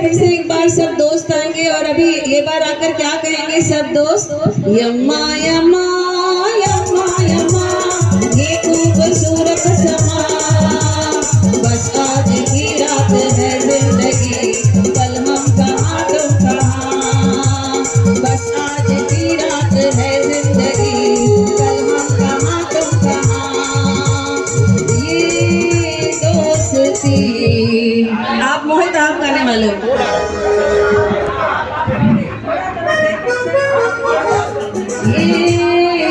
फिर से एक बार सब दोस्त आएंगे और अभी ये बार आकर क्या कहेंगे सब दोस्त, यम्मा यम्मा यम्मा यम्मा ये खूबसूरत समा, बस आज की रात है जिंदगी कल हम कहाँ तुम कहाँ, बस आज की रात है जिंदगी कल हम कहाँ तुम कहाँ, ये दोस्ती। आप मोहित आप गाने वाले हो। ये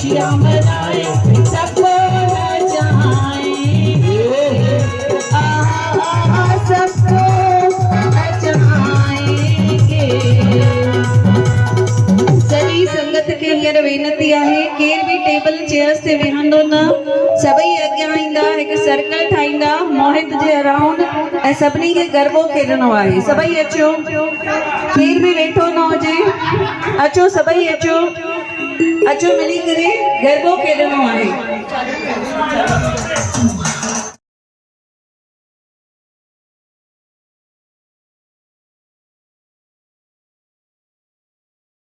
खुशियाँ मनाए सबको नचाएंगे सबको नचाएंगे। सभी संगत के हींअर वेनती आहे केर भी टेबल चेयर्स ते वेहंदो न सभई अॻियां ईंदा हिकु सर्कल ठाहींदा मोहित जे अराउंड ऐं सभिनी खे गरबो खेॾणो आहे। सभई अचो केर बि वेठो न हुजे अचो सभई अचो अचो मिली करे गरबो खेॾणो आहे।